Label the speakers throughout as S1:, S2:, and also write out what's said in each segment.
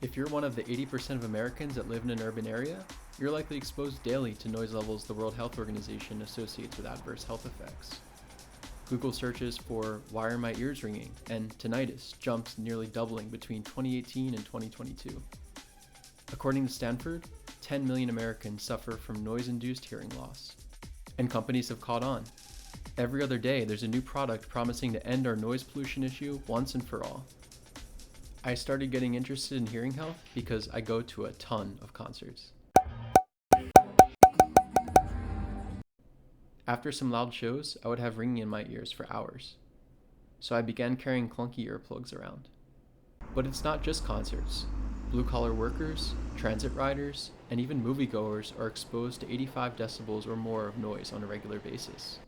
S1: If you're one of the 80% of Americans that live in an urban area, you're likely exposed daily to noise levels the World Health Organization associates with adverse health effects. Google searches for "why are my ears ringing" and tinnitus jumps, nearly doubling between 2018 and 2022. According to Stanford, 10 million Americans suffer from noise-induced hearing loss. And companies have caught on. Every other day, there's a new product promising to end our noise pollution issue once and for all. I started getting interested in hearing health because I go to a ton of concerts. After some loud shows, I would have ringing in my ears for hours. So I began carrying clunky earplugs around. But it's not just concerts. Blue-collar workers, transit riders, and even moviegoers are exposed to 85 decibels or more of noise on a regular basis.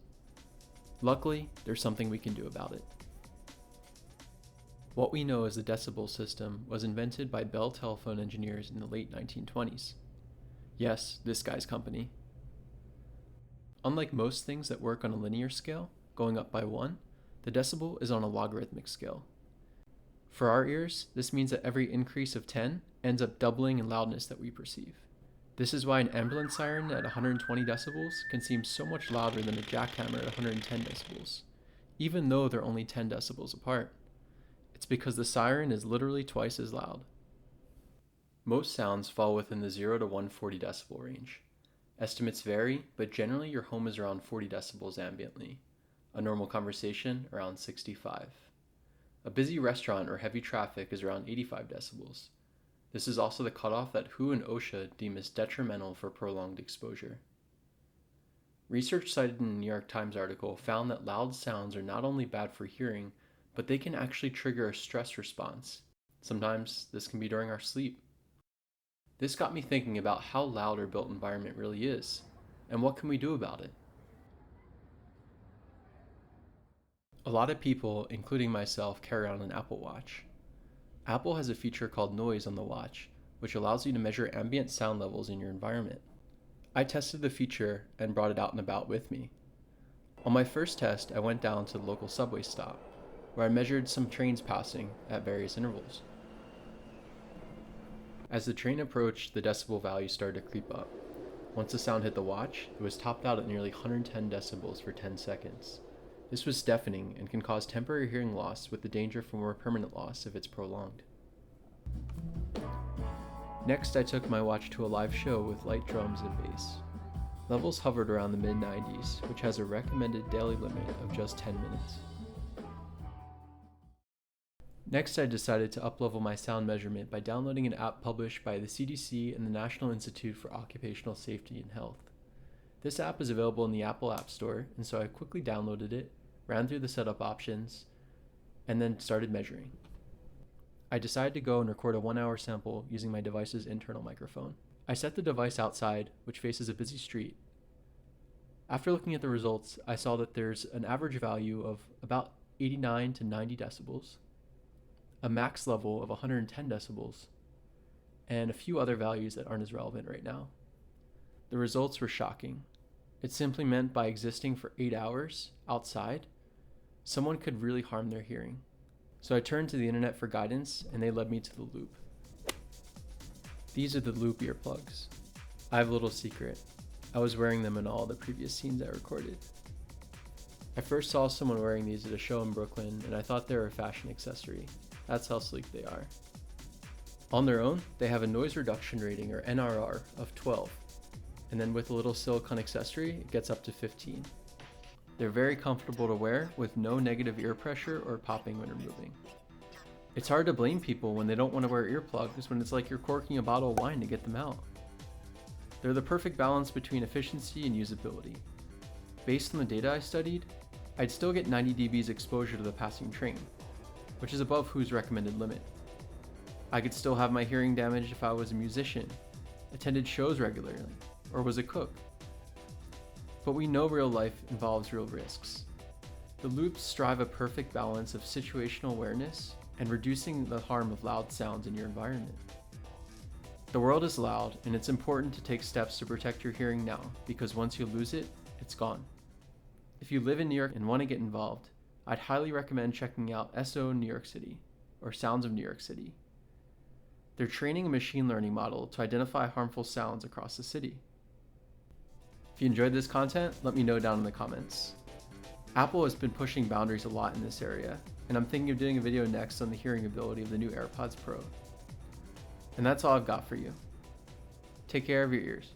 S1: Luckily, there's something we can do about it. What we know as the decibel system was invented by Bell telephone engineers in the late 1920s. Yes, this guy's company. Unlike most things that work on a linear scale, going up by 1, the decibel is on a logarithmic scale. For our ears, this means that every increase of 10 ends up doubling in loudness that we perceive. This is why an ambulance siren at 120 decibels can seem so much louder than a jackhammer at 110 decibels, even though they're only 10 decibels apart. It's because the siren is literally twice as loud. Most sounds fall within the 0 to 140 decibel range. Estimates vary, but generally your home is around 40 decibels ambiently. A normal conversation, around 65. A busy restaurant or heavy traffic is around 85 decibels. This is also the cutoff that WHO and OSHA deem as detrimental for prolonged exposure. Research cited in a New York Times article found that loud sounds are not only bad for hearing, but they can actually trigger a stress response. Sometimes this can be during our sleep. This got me thinking about how loud our built environment really is, and what can we do about it? A lot of people, including myself, carry on an Apple Watch. Apple has a feature called Noise on the watch, which allows you to measure ambient sound levels in your environment. I tested the feature and brought it out and about with me. On my first test, I went down to the local subway stop, where I measured some trains passing at various intervals. As the train approached, the decibel value started to creep up. Once the sound hit the watch, it was topped out at nearly 110 decibels for 10 seconds. This was deafening and can cause temporary hearing loss with the danger for more permanent loss if it's prolonged. Next, I took my watch to a live show with light drums and bass. Levels hovered around the mid-90s, which has a recommended daily limit of just 10 minutes. Next, I decided to uplevel my sound measurement by downloading an app published by the CDC and the National Institute for Occupational Safety and Health. This app is available in the Apple App Store, and so I quickly downloaded it, ran through the setup options, and then started measuring. I decided to go and record a 1-hour sample using my device's internal microphone. I set the device outside, which faces a busy street. After looking at the results, I saw that there's an average value of about 89 to 90 decibels, a max level of 110 decibels, and a few other values that aren't as relevant right now. The results were shocking. It simply meant by existing for 8 hours outside, someone could really harm their hearing. So I turned to the internet for guidance, and they led me to the Loop. These are the Loop earplugs. I have a little secret. I was wearing them in all the previous scenes I recorded. I first saw someone wearing these at a show in Brooklyn, and I thought they were a fashion accessory. That's how sleek they are. On their own, they have a noise reduction rating, or NRR, of 12, and then with a little silicone accessory, it gets up to 15. They're very comfortable to wear with no negative ear pressure or popping when removing. It's hard to blame people when they don't want to wear earplugs when it's like you're corking a bottle of wine to get them out. They're the perfect balance between efficiency and usability. Based on the data I studied, I'd still get 90 dBs exposure to the passing train, which is above WHO's recommended limit. I could still have my hearing damaged if I was a musician, attended shows regularly, or was a cook. But we know real life involves real risks. The Loops strive a perfect balance of situational awareness and reducing the harm of loud sounds in your environment. The world is loud, and it's important to take steps to protect your hearing now, because once you lose it, it's gone. If you live in New York and want to get involved, I'd highly recommend checking out SO New York City, or Sounds of New York City. They're training a machine learning model to identify harmful sounds across the city. If you enjoyed this content, let me know down in the comments. Apple has been pushing boundaries a lot in this area, and I'm thinking of doing a video next on the hearing ability of the new AirPods Pro. And that's all I've got for you. Take care of your ears.